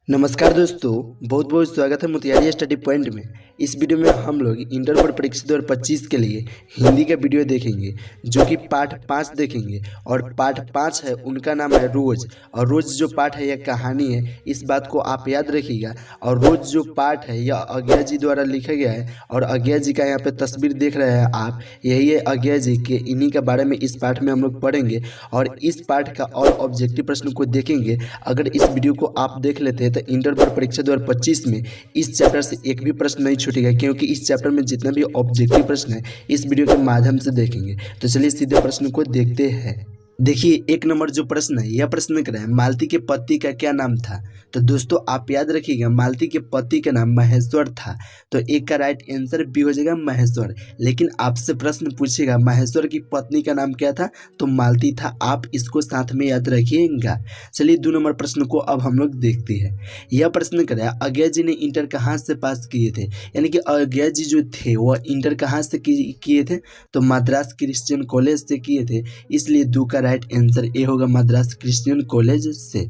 नमस्कार दोस्तों, बहुत बहुत स्वागत है मोतिहारी स्टडी पॉइंट में। इस वीडियो में हम लोग इंटर बोर्ड परीक्षा 2025 के लिए हिंदी का वीडियो देखेंगे, जो कि पाठ 5 देखेंगे। और पाठ 5 है, उनका नाम है रोज। और रोज जो पाठ है यह कहानी है, इस बात को आप याद रखिएगा। और रोज जो पाठ है यह अज्ञा जी द्वारा लिखा गया है। और अज्ञा जी का यहाँ पे तस्वीर देख रहे हैं आप, यही है अज्ञा जी के। इन्हीं के बारे में इस पाठ में हम लोग पढ़ेंगे और इस पाठ का और ऑब्जेक्टिव प्रश्न को देखेंगे। अगर इस वीडियो को आप देख लेते हैं तो इंटर बोर्ड परीक्षा 2025 में इस चैप्टर से एक भी प्रश्न नहीं छूटेगा, क्योंकि इस चैप्टर में जितना भी ऑब्जेक्टिव प्रश्न है इस वीडियो के माध्यम से देखेंगे। तो चलिए सीधे प्रश्न को देखते हैं। देखिए, एक नंबर जो प्रश्न है, यह प्रश्न कर रहा है मालती के पति का क्या नाम था। तो दोस्तों आप याद रखिएगा, मालती के पति का नाम महेश्वर था। तो एक का राइट आंसर बी हो जाएगा महेश्वर। लेकिन आपसे प्रश्न पूछेगा महेश्वर की पत्नी का नाम क्या था, तो मालती था। आप इसको साथ में याद रखिएगा। चलिए 2 नंबर प्रश्न को अब हम लोग देखते हैं। यह प्रश्न कर रहा है अज्ञा जी ने इंटर कहाँ से पास किए थे। यानी कि अज्ञा जी जो थे वह इंटर कहाँ से किए थे, तो मद्रास क्रिश्चियन कॉलेज से किए थे। इसलिए 2 का राइट आंसर ए होगा मद्रास क्रिश्चियन कॉलेज से।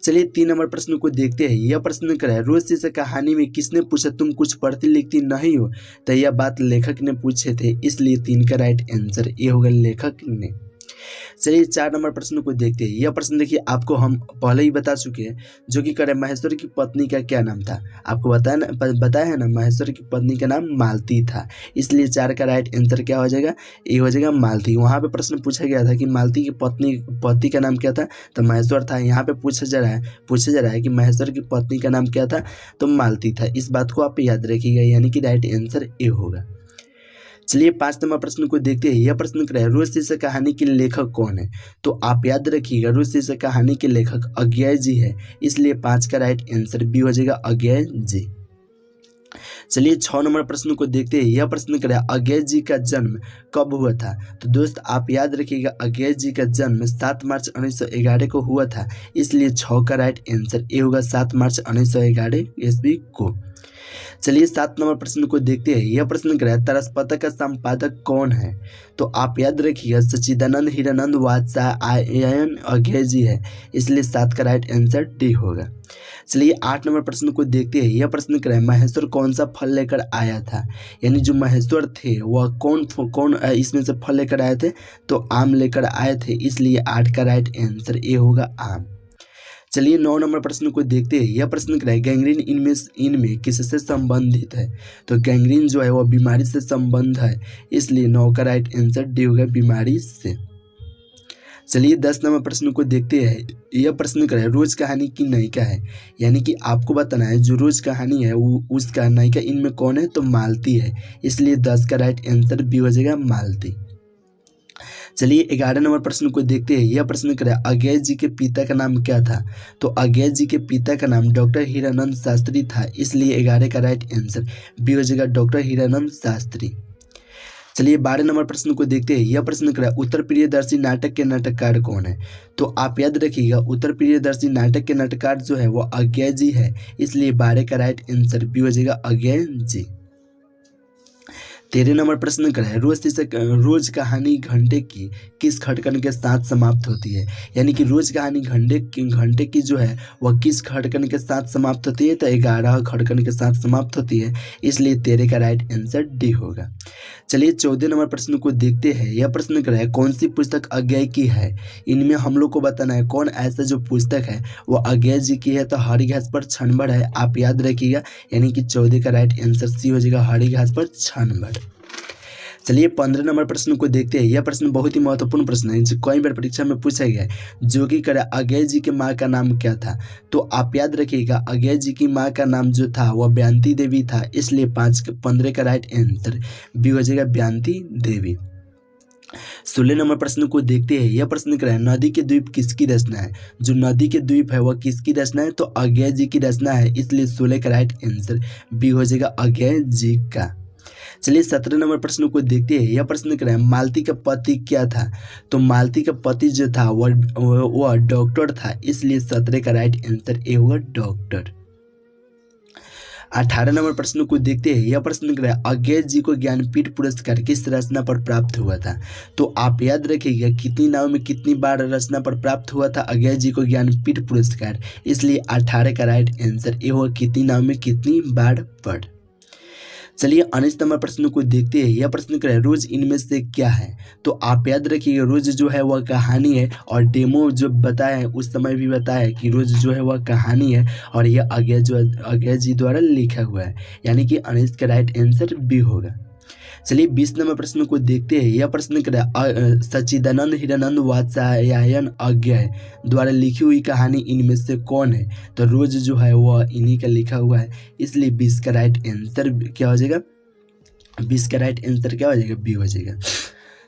चलिए 3 नंबर प्रश्न को देखते हैं। यह प्रश्न कर रहा है रोज शीर्षक कहानी में किसने पूछा तुम कुछ पढ़ती लिखती नहीं हो। तो यह बात लेखक ने पूछे थे, इसलिए 3 का राइट आंसर ए होगा लेखक ने। चलिए 4 नंबर प्रश्न को देखते हैं। यह प्रश्न देखिए, आपको हम पहले ही बता चुके हैं, जो कि करे महेश्वर की पत्नी का क्या नाम था। आपको बताया है ना, महेश्वर की पत्नी का नाम मालती था। इसलिए 4 का राइट आंसर क्या हो जाएगा, ये हो जाएगा मालती। वहाँ पे प्रश्न पूछा गया था कि मालती की पति का नाम क्या था, तो महेश्वर था। यहाँ पे पूछा जा रहा है कि महेश्वर की पत्नी का नाम क्या था, तो मालती था। इस बात को आप याद रखिएगा, यानी कि राइट आंसर ए होगा। चलिए 5 नंबर प्रश्न को देखते हैं। यह प्रश्न कर रहा है रोज शीर्षक कहानी के लेखक कौन है। तो आप याद रखिएगा, रोज शीर्षक कहानी के लेखक अज्ञा जी है। इसलिए 5 का राइट आंसर बी हो जाएगा अज्ञा जी। चलिए 6 नंबर प्रश्न को देखते हैं। यह प्रश्न कर रहा है अज्ञा जी का जन्म कब हुआ था। तो दोस्त आप याद रखिएगा, अज्ञा जी का जन्म 7 मार्च 1911 को हुआ था। इसलिए 6 का राइट आंसर ए होगा 7 मार्च 1911 ईस्वी को। चलिए 7 नंबर प्रश्न को देखते हैं। यह प्रश्न कर रहा है तरसपता का संपादक कौन है। तो आप याद रखिएगा, सच्चिदानंद हीरानंद वात्स्यायन आयन अज्ञा जी है। इसलिए 7 का राइट आंसर डी होगा। चलिए 8 नंबर प्रश्न को देखते हैं। यह प्रश्न कर रहा है महेश्वर कौन सा फल लेकर आया था। यानी जो महेश्वर थे वह कौन इसमें से फल लेकर आए थे, तो आम लेकर आए थे। इसलिए 8 का राइट आंसर ए होगा आम। चलिए 9 नंबर प्रश्न को देखते हैं। यह प्रश्न कर रहा है गैंग्रीन इनमें किससे संबंधित है। तो गैंग्रीन जो है वह बीमारी से संबंध है। इसलिए 9 का राइट आंसर डी होगा बीमारी से। चलिए 10 नंबर प्रश्न को देखते हैं। यह प्रश्न कर रहा है रोज कहानी की नायिका है। यानी कि आपको बताना है जो रोज कहानी है वो उसका नायिका इनमें कौन है, तो मालती है। इसलिए 10 का राइट आंसर बी हो जाएगा मालती। चलिए 11 नंबर प्रश्न को देखते हैं। यह प्रश्न कर रहा है अज्ञा जी के पिता का नाम क्या था। तो अज्ञा जी के पिता का नाम डॉक्टर हीरानंद शास्त्री था। इसलिए 11 का राइट आंसर बी हो जाएगा डॉक्टर हीरानंद शास्त्री। चलिए 12 नंबर प्रश्न को देखते हैं। यह प्रश्न कर रहा है उत्तर प्रियदर्शी नाटक के नाटककार कौन है। तो आप याद रखिएगा, उत्तर प्रियदर्शी नाटक के नाटककार जो है वो अज्ञा जी है। इसलिए 12 का राइट आंसर बी हो जाएगा अज्ञा जी। 13 नंबर प्रश्न कर रहा है रोज कहानी घंटे की किस खटकन के साथ समाप्त होती है। यानी कि रोज कहानी घंटे की जो है वह किस खटकन के साथ समाप्त होती है, तो 11 खटकन के साथ समाप्त होती है। इसलिए 13 का राइट आंसर डी होगा। चलिए 14 नंबर प्रश्न को देखते हैं। यह प्रश्न कर रहा है कौन सी पुस्तक अज्ञा की है। इनमें हम लोग को बताना है कौन ऐसा जो पुस्तक है वो अज्ञा जी की है। तो हरी घास पर छनबड़ है, आप याद रखिएगा। यानी कि 14 का राइट आंसर सी हो जाएगा हरी घास पर छनबड़। चलिए 15 नंबर प्रश्न को देखते हैं। यह प्रश्न बहुत ही महत्वपूर्ण प्रश्न है, जो कई बार परीक्षा में पूछा गया है, जो कि करे अज्ञा जी की माँ का नाम क्या था। तो आप याद रखिएगा, अज्ञा जी की माँ का नाम जो था वह बयानती देवी था। इसलिए 15 का राइट आंसर बी हो जाएगा बयानती देवी। 16 नंबर प्रश्न को देखते हैं। यह प्रश्न कर रहा है नदी के द्वीप किसकी रचना है। जो नदी के द्वीप है वह किसकी रचना है, तो अज्ञा जी की रचना है। इसलिए 16 का राइट आंसर बी हो जाएगा अज्ञा जी का। चलिए 17 नंबर प्रश्न को देखते हैं। यह प्रश्न कर रहा है मालती का पति क्या था। तो मालती का पति जो था वह डॉक्टर था। इसलिए 17 का राइट आंसर ए होगा डॉक्टर। 18 नंबर प्रश्न को देखते हैं। यह प्रश्न कह रहा है अज्ञेय जी को ज्ञानपीठ पुरस्कार किस रचना पर प्राप्त हुआ था। तो आप याद रखिएगा कितनी नाव में कितनी बार रचना पर प्राप्त हुआ था अज्ञेय जी को ज्ञानपीठ पुरस्कार, इसलिए 18 का राइट आंसर ये होगा कितनी नाव में कितनी बार पर। चलिए 19 नंबर प्रश्न को देखते हैं। यह प्रश्न कह रहा है रोज इनमें से क्या है। तो आप याद रखिएगा रोज जो है वह कहानी है और डेमो जो बताया है उस समय भी बताया है कि रोज जो है वह कहानी है और यह अज्ञेय जी द्वारा लिखा हुआ है, यानी कि 19 का राइट आंसर बी होगा। चलिए 20 नंबर प्रश्न को देखते हैं। यह प्रश्न कह रहा है सच्चिदानंद हीरानंद वात्स्यायन अज्ञेय द्वारा लिखी हुई कहानी इनमें से कौन है। तो रोज जो है वह इन्हीं का लिखा हुआ है, इसलिए 20 का राइट आंसर क्या हो जाएगा, 20 का राइट आंसर क्या हो जाएगा, बी हो जाएगा।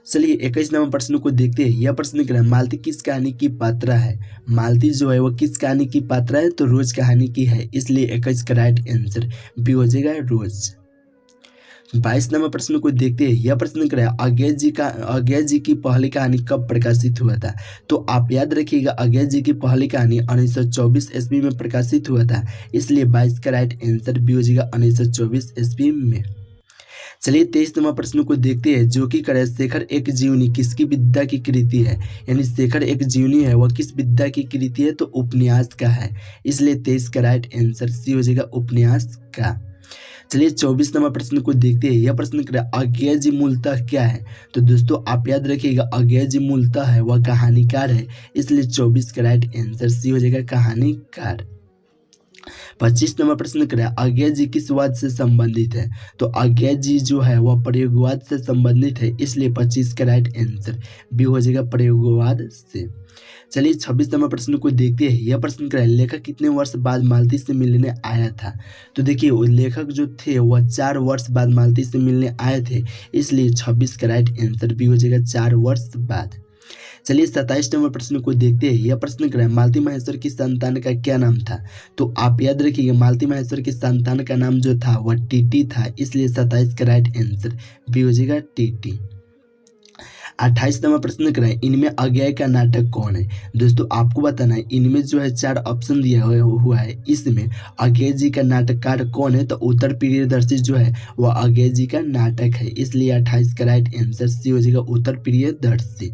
चलिए 21 नंबर प्रश्न को देखते हैं। यह प्रश्न कह रहा है मालती किस कहानी की पात्रा है। मालती जो है वह किस कहानी की पात्रा है। तो रोज कहानी की है, इसलिए 21 का राइट आंसर बी हो जाएगा रोज। 22 नंबर प्रश्न को देखते हैं। यह प्रश्न कह रहा है अज्ञेय जी की पहली कहानी कब प्रकाशित हुआ था। तो आप याद रखिएगा अज्ञेय जी की पहली कहानी 1924 ईस्वी में प्रकाशित हुआ था, इसलिए 22 का राइट आंसर बी हो जाएगा 1924 ईस्वी में। चलिए 23 नंबर प्रश्न को देखते हैं जो कि करे शेखर एक जीवनी किसकी विद्या की कृति है। यानी शेखर एक जीवनी है वह किस विद्या की कृति है। तो उपन्यास का है, इसलिए 23 का राइट आंसर सी हो जाएगा उपन्यास का। चलिए 24 नंबर प्रश्न को देखते हैं। यह प्रश्न करें अज्ञेय जी मूलतः क्या है। तो दोस्तों आप याद रखिएगा अज्ञेय जी मूलतः है वह कहानीकार है, इसलिए 24 का राइट आंसर सी हो जाएगा कहानीकार। 25 नंबर प्रश्न करें अज्ञेय जी किस वाद से संबंधित है। तो अज्ञेय जी जो है वह प्रयोगवाद से संबंधित है, इसलिए 25 का राइट आंसर बी हो जाएगा प्रयोगवाद से। चलिए 26 नंबर प्रश्न को देखते हैं। यह प्रश्न करें लेखक कितने वर्ष बाद मालती से मिलने आया था। तो देखिए वो लेखक जो थे वह 4 वर्ष बाद मालती से मिलने आए थे, इसलिए 26 का राइट आंसर बी हो जाएगा 4 वर्ष बाद। चलिए 27 नंबर प्रश्न को देखते हैं। यह प्रश्न करें मालती महेश्वर की संतान का क्या नाम था। तो आप याद रखिएगा मालती महेश्वर की संतान का नाम जो था वह टीटी था, इसलिए 27 का राइट आंसर बी हो जाएगा टीटी। 28 नंबर प्रश्न करें इनमें अज्ञेय का नाटक कौन है। दोस्तों आपको बताना है इनमें जो है 4 ऑप्शन दिया हुआ है, इसमें अज्ञेय जी का नाटककार कौन है। तो उत्तर प्रियदर्शी जो है वह अज्ञेय जी का नाटक है, इसलिए 28 का राइट आंसर सी हो जाएगा उत्तर प्रियदर्शी।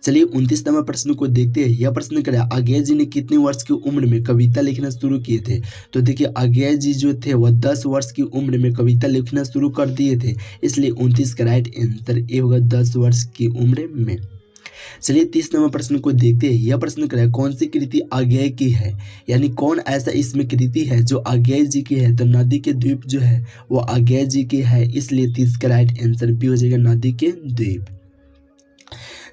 चलिए 29 नंबर प्रश्न को देखते हैं। यह प्रश्न करें अज्ञेय जी ने कितनी वर्ष की उम्र में कविता लिखना शुरू किए थे। तो देखिए अज्ञेय जी जो थे वह 10 वर्ष की उम्र में कविता लिखना शुरू कर दिए थे, इसलिए 29 का राइट आंसर ए होगा 10 वर्ष की उम्र में। चलिए 30 नंबर प्रश्न को देखते हैं। यह प्रश्न करें कौन सी कृति अज्ञेय की है, यानी कौन ऐसा इसमें कृति है जो अज्ञेय जी की है। तो नदी के द्वीप जो है वो अज्ञेय जी की है, इसलिए 30 का राइट आंसर बी हो जाएगा नदी के द्वीप।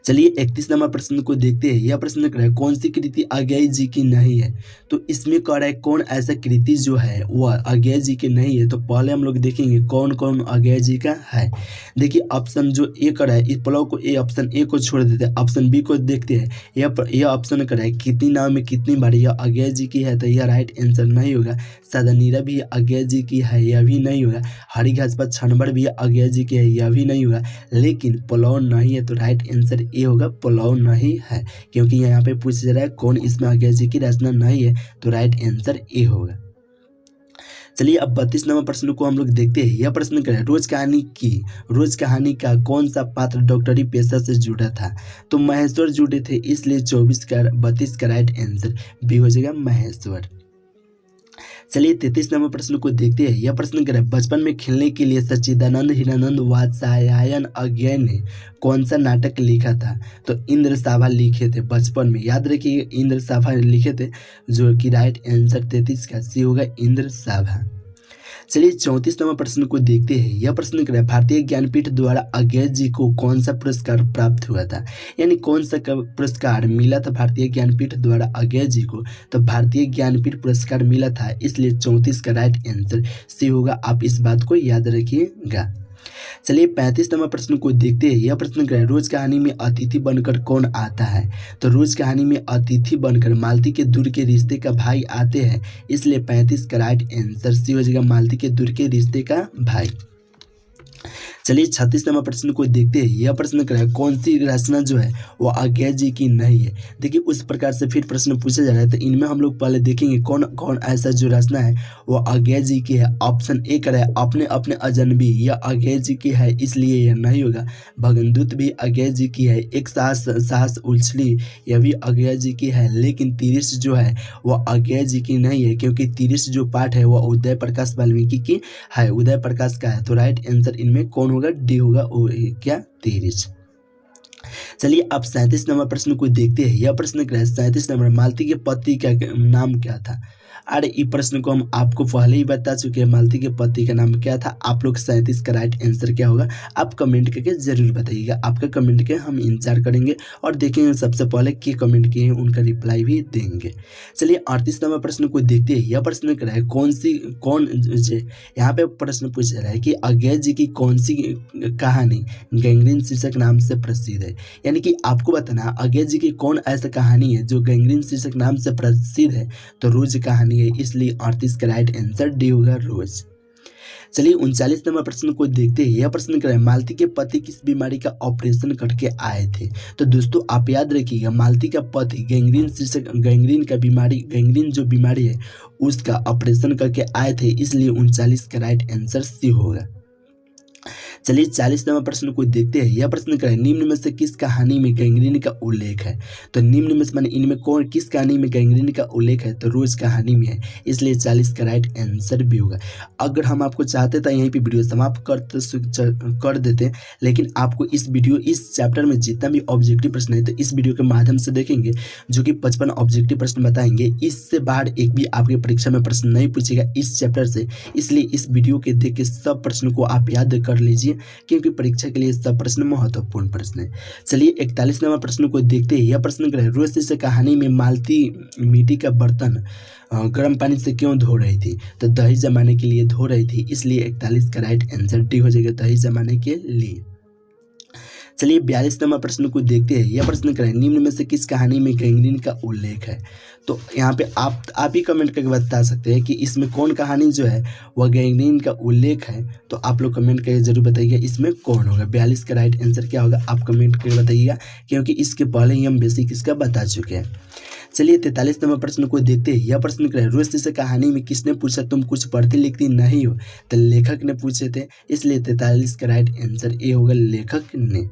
चलिए 31 नंबर प्रश्न को देखते हैं। यह प्रश्न कर रहा है कौन सी कृति अज्ञेय जी की नहीं है। तो इसमें कह रहा है कौन ऐसा कृति जो है वह अज्ञेय जी की नहीं है। तो पहले हम लोग देखेंगे कौन कौन अज्ञेय जी का है। देखिए ऑप्शन जो ए कर रहा है इस पलाव को ए ऑप्शन ए को छोड़ देते हैं, ऑप्शन बी को देखते हैं। यह ऑप्शन कर रहा है कितनी नाव में कितनी बार, यह अज्ञेय जी की है तो यह राइट आंसर नहीं होगा। सादानीरा भी अज्ञेय जी की है, यह भी नहीं होगा। हरी घास पर छनबर भी अज्ञेय जी की है, यह भी नहीं होगा। लेकिन पुलाव नहीं है तो राइट आंसर ए होगा पुलाव नहीं है, क्योंकि यहाँ पे पूछ रहा है कौन इसमें अज्ञेय जी की रचना नहीं है, तो राइट आंसर ए होगा। चलिए अब 32 नंबर प्रश्न को हम लोग देखते हैं। यह प्रश्न करें रोज कहानी का कौन सा पात्र डॉक्टरी पेशा से जुड़ा था। तो महेश्वर जुड़े थे, इसलिए 32 का राइट आंसर बी हो जाएगा महेश्वर। चलिए 33 नंबर प्रश्न को देखते हैं। यह प्रश्न करें बचपन में खेलने के लिए सच्चिदानंद हीरानंद वात्स्यायन अज्ञेय ने कौन सा नाटक लिखा था। तो इंद्रसाभा लिखे थे बचपन में, याद रखिए इंद्रसाभा लिखे थे, जो कि राइट आंसर 33 का सी होगा इंद्रसाभा। चलिए 34 नंबर प्रश्न को देखते हैं। यह प्रश्न करें भारतीय ज्ञानपीठ द्वारा अज्ञेय जी को कौन सा पुरस्कार प्राप्त हुआ था, यानी कौन सा पुरस्कार मिला था भारतीय ज्ञानपीठ द्वारा अज्ञेय जी को। तो भारतीय ज्ञानपीठ पुरस्कार मिला था, इसलिए 34 का राइट आंसर सी होगा। आप इस बात को याद रखिएगा। चलिए 35 नंबर प्रश्न को देखते हैं। यह प्रश्न करें रोज कहानी में अतिथि बनकर कौन आता है। तो रोज कहानी में अतिथि बनकर मालती के दूर के रिश्ते का भाई आते हैं, इसलिए 35 का राइट आंसर सी हो जाएगा मालती के दूर के रिश्ते का भाई। चलिए 36 नंबर प्रश्न को देखते हैं। यह प्रश्न क्या है, कौन सी रचना जो है वो अज्ञेय जी की नहीं है। देखिए उस प्रकार से फिर प्रश्न पूछा जा रहा है, तो इनमें हम लोग पहले देखेंगे कौन कौन ऐसा जो रचना है वो अज्ञेय जी की है। ऑप्शन ए कर है अपने अपने अजनबी, यह अज्ञेय जी की है इसलिए यह नहीं होगा। भगनदूत भी अज्ञेय जी की है। एक साहस साहस उछली, यह भी अज्ञेय जी की है। लेकिन तिरिश जो है वह अज्ञेय जी की नहीं है, क्योंकि तिरिश जो पाठ है वह उदय प्रकाश वाल्मीकि की है, उदय प्रकाश का है। तो राइट आंसर इनमें कौन होगा, डी होगा, क्या, तिरिश। चलिए अब 37 नंबर प्रश्न को देखते हैं। यह प्रश्न क्या है, 37 नंबर, मालती के पति का नाम क्या था। अरे इस प्रश्न को हम आपको पहले ही बता चुके हैं, मालती के पति का नाम क्या था। आप लोग 37 का राइट आंसर क्या होगा आप कमेंट करके जरूर बताइएगा। आपका कमेंट के हम इंतजार करेंगे और देखेंगे सबसे पहले के कमेंट किए हैं उनका रिप्लाई भी देंगे। चलिए 38 नंबर प्रश्न को देखते हैं। यह प्रश्न क्या है, यहाँ पे प्रश्न पूछ रहा है कि अज्ञेय जी की कौन सी कहानी गैंग्रीन शीर्षक नाम से प्रसिद्ध है। यानी कि आपको बताना अज्ञेय जी की कौन ऐसा कहानी है जो गैंग्रीन शीर्षक नाम से प्रसिद्ध है। तो रोज कहानी है, इसलिए 38 का राइट आंसर डी होगा, रोज। चलिए 39 नंबर प्रश्न को देखते हैं। यह प्रश्न क्या है, मालती के पति किस बीमारी का ऑपरेशन करके आए थे। तो दोस्तों आप याद रखिएगा, मालती का पति गैंग्रीन जो बीमारी है उसका ऑपरेशन करके आए थे, इसलिए 39 का राइट आंसर सी होगा। चलिए 40 नंबर प्रश्न को देखते हैं। यह प्रश्न क्या है, निम्न में से किस कहानी में गैंग्रीन का उल्लेख है। तो निम्न में से माने इनमें कौन किस कहानी में गैंग्रीन का उल्लेख है। तो रोज कहानी में है, इसलिए 40 का राइट आंसर भी होगा। अगर हम आपको चाहते तो यहीं पे वीडियो समाप्त कर देते, लेकिन आपको इस चैप्टर में जितना भी ऑब्जेक्टिव प्रश्न है तो इस वीडियो के माध्यम से देखेंगे, जो कि 55 ऑब्जेक्टिव प्रश्न बताएंगे। इससे बाहर एक भी आपके परीक्षा में प्रश्न नहीं पूछेगा इस चैप्टर से, इसलिए इस वीडियो के देख के सब प्रश्न को आप याद कर लीजिए, क्योंकि परीक्षा के लिए सब प्रश्न महत्वपूर्ण प्रश्न है। चलिए 41 नंबर प्रश्न को देखते हैं। यह प्रश्न क्या है, रोज से कहानी में मालती मिट्टी का बर्तन गर्म पानी से क्यों धो रही थी। तो दही जमाने के लिए धो रही थी, इसलिए 41 का राइट आंसर डी हो जाएगा, दही जमाने के लिए। चलिए 42 नंबर प्रश्न को देखते हैं। यह प्रश्न क्या है, निम्न में से किस कहानी में गैंग्रीन का उल्लेख है। तो यहाँ पे आप ही कमेंट करके बता सकते हैं कि इसमें कौन कहानी जो है वह गैंग्रीन का उल्लेख है। तो आप लोग कमेंट करके जरूर बताइएगा इसमें कौन होगा। 42 का राइट आंसर क्या होगा आप कमेंट करके बताइएगा, क्योंकि इसके पहले ही हम बेसिक इसका बता चुके हैं। चलिए 43 नंबर प्रश्न को देखते हैं। यह प्रश्न क्या है, रोज से कहानी में किसने पूछा तुम कुछ पढ़ती लिखती नहीं हो। तो लेखक ने पूछे थे, इसलिए 43 का राइट आंसर ए होगा, लेखक ने।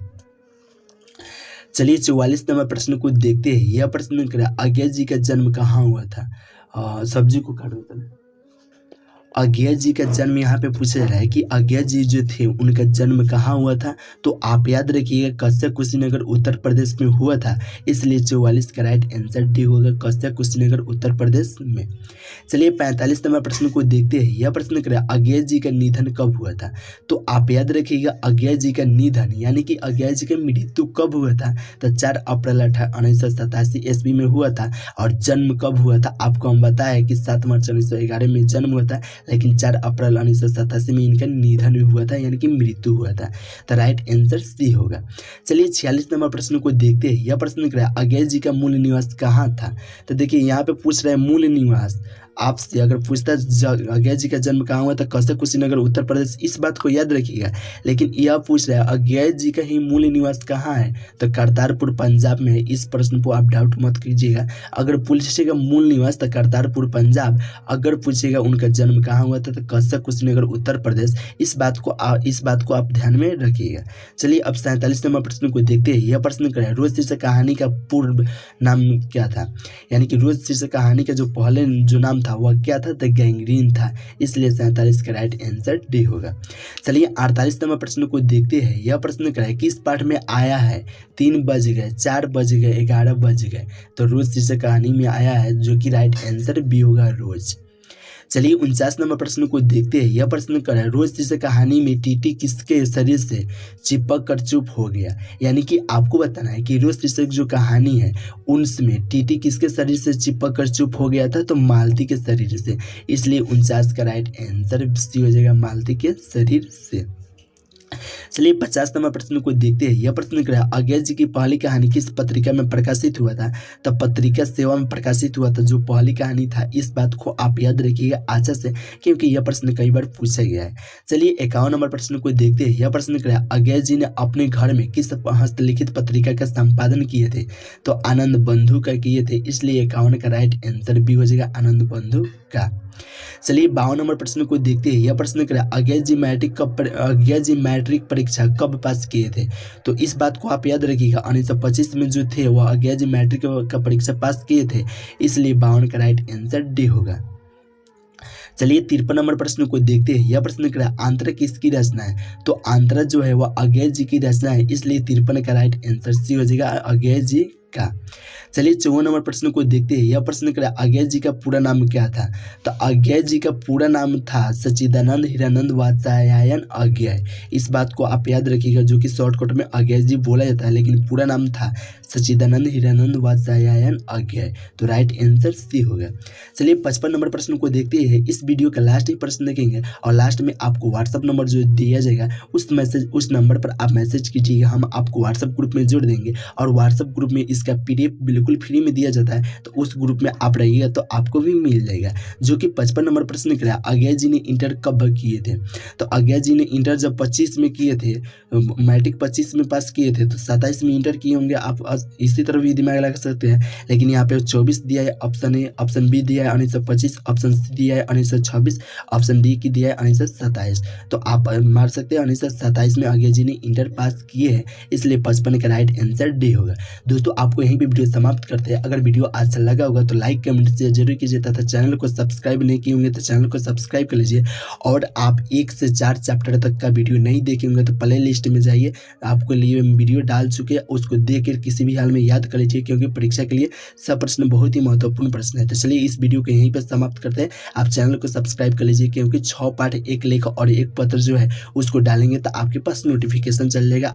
चलिए 44 नंबर प्रश्न को देखते हैं। यह प्रश्न क्या, अज्ञेय जी का जन्म कहाँ हुआ था। सब्जी को काट देता है। अज्ञेय जी का जन्म यहाँ पे पूछा जा रहा है कि अज्ञेय जी जो थे उनका जन्म कहाँ हुआ था। तो आप याद रखिएगा कश्यप कुशीनगर उत्तर प्रदेश में हुआ था, इसलिए 44 का राइट आंसर डी होगा, कश्यप कुशीनगर उत्तर प्रदेश में। चलिए 45 नंबर प्रश्न को देखते हैं। यह प्रश्न क्या, अज्ञेय जी का निधन कब हुआ था। तो आप याद रखिएगा अज्ञेय जी का निधन यानी कि अज्ञेय जी का मृत्यु कब हुआ था। तो 4 अप्रैल 1987 ईस्वी में हुआ था। और जन्म कब हुआ था आपको हम बताया कि 7 मार्च 1911 में जन्म हुआ था, लेकिन 4 अप्रैल 1987 में इनका निधन हुआ था, यानी कि मृत्यु हुआ था। तो राइट आंसर सी होगा। चलिए 46 नंबर प्रश्न को देखते हैं। यह प्रश्न क्या है, अज्ञेय जी का मूल निवास कहाँ था। तो देखिए यहाँ पे पूछ रहे हैं मूल निवास। आपसे अगर पूछता अज्ञेय जी का जन्म कहाँ हुआ था, कश्यप कुशीनगर उत्तर प्रदेश, इस बात को याद रखिएगा। लेकिन यह पूछ रहा है अज्ञेय जी का ही मूल निवास कहाँ है, तो करतारपुर पंजाब में है। इस प्रश्न को आप डाउट मत कीजिएगा। अगर पूछेगा मूल निवास तो करतारपुर पंजाब, अगर पूछेगा उनका जन्म कहाँ हुआ था तो कश्यप कुशीनगर उत्तर प्रदेश। इस बात को आप ध्यान में रखिएगा। चलिए अब 47 नंबर प्रश्न को देखते हैं। यह प्रश्न क्या है, रोज शीर्षक कहानी का पूर्व नाम क्या था। यानी कि रोज शीर्षक कहानी का जो पहले जो नाम था वह क्या था, तो गैंग्रीन था, इसलिए 47 का राइट आंसर डी होगा। चलिए 48 नंबर प्रश्न को देखते हैं। यह प्रश्न क्या है, किस पाठ में आया है 3 बज गए, 4 बज गए, 11 बज गए। तो रोज शीर्षक कहानी में आया है, जो कि राइट आंसर बी होगा, रोज। चलिए 49 नंबर प्रश्न को देखते हैं। यह प्रश्न क्या है, रोज शीर्षक कहानी में टीटी किसके शरीर से चिपक कर चुप हो गया। यानी कि आपको बताना है कि रोज शीर्षक जो कहानी है उनमें टीटी किसके शरीर से चिपक कर चुप हो गया था, तो मालती के शरीर से, इसलिए 49 का राइट आंसर सी हो जाएगा, मालती के शरीर से। चलिए 50 नंबर प्रश्न को देखते हैं। यह प्रश्न क्या है, अज्ञा जी की पहली कहानी किस पत्रिका में प्रकाशित हुआ था? तो पत्रिका सेवा में प्रकाशित हुआ था जो पहली कहानी था। इस बात को आप याद रखिएगा अच्छा से, क्योंकि यह प्रश्न कई बार पूछा गया है। चलिए 51 नंबर प्रश्न को देखते हैं। यह प्रश्न क्या है, अज्ञा जी ने अपने घर में किस हस्तलिखित पत्रिका का संपादन किए थे? तो आनंद बंधु का किए थे, इसलिए 51 का राइट आंसर भी हो जाएगा आनंद बंधु का। चलिए 52 नंबर प्रश्न को देखते हैं। यह प्रश्न क्या है, अज्ञा जी मैट्रिक परीक्षा कब पास किए थे? तो इस बात को आप याद रखिएगा, 1925 में जो थे वह अज्ञा जी मैट्रिक का परीक्षा पास किए थे, इसलिए 52 का राइट आंसर डी होगा। चलिए 53 नंबर प्रश्न को देखते हैं। यह प्रश्न क्या है, आंतरा किसकी रचना है? तो आंतरा जो है वह अज्ञा जी की रचना है, इसलिए 53 का राइट आंसर सी हो जाएगा अज्ञा जी का। चलिए 54 नंबर प्रश्न को देखते हैं। यह प्रश्न क्या है, अज्ञा जी का पूरा नाम क्या था? तो अज्ञा जी का पूरा नाम था सच्चिदानंद हीरानंद वात्स्यायन अज्ञा। इस बात को आप याद रखिएगा, जो कि शॉर्टकट में अज्ञा जी बोला जाता है, लेकिन पूरा नाम था सच्चिदानंद हीरानंद वात्स्यायन अज्ञा। तो राइट आंसर सी होगा। चलिए 55 नंबर प्रश्न को देखते हैं। इस वीडियो का लास्ट ही प्रश्न देखेंगे और लास्ट में आपको व्हाट्सअप नंबर जो दिया जाएगा उस नंबर पर आप मैसेज कीजिएगा, हम आपको व्हाट्सअप ग्रुप में जोड़ देंगे। और व्हाट्सअप ग्रुप में इसका PDF बिल्कुल फ्री में दिया जाता है, तो उस ग्रुप में आप रहिएगा तो आपको भी मिल जाएगा। जो कि 55 नंबर प्रश्न क्या है, अज्ञा जी ने इंटर कब किए थे? तो अज्ञा जी ने इंटर जब 25 में किए थे, मैट्रिक 25 में पास किए थे, तो 27 में इंटर किए होंगे। आप इसी तरह भी दिमाग लगा सकते हैं, लेकिन यहाँ पे 24 दिया है ऑप्शन ए, ऑप्शन बी दिया है 1925, ऑप्शन सी दिया है 1926, ऑप्शन डी की दिया है 1927। तो आप मार सकते हैं 1927 में अज्ञा जी ने इंटर पास किए हैं, इसलिए 55 का राइट आंसर डी होगा। दोस्तों आपको यहीं पे वीडियो समाप्त करते हैं। अगर वीडियो अच्छा लगा होगा तो लाइक कमेंट से जरूर कीजिए, तथा चैनल को सब्सक्राइब नहीं किए होंगे तो चैनल को सब्सक्राइब कर लीजिए। और आप 1 से 4 चैप्टर तक का वीडियो नहीं देखे होंगे तो प्ले लिस्ट में जाइए, आपको लिए वीडियो डाल चुके हैं, उसको देख कर किसी भी हाल में याद कर लीजिए, क्योंकि परीक्षा के लिए सब प्रश्न बहुत ही महत्वपूर्ण प्रश्न है। तो चलिए इस वीडियो को यहीं पर समाप्त करते हैं। आप चैनल को सब्सक्राइब कर लीजिए, क्योंकि 6 पाठ 1 लेख और 1 पत्र जो है उसको डालेंगे तो आपके पास नोटिफिकेशन चल जाएगा।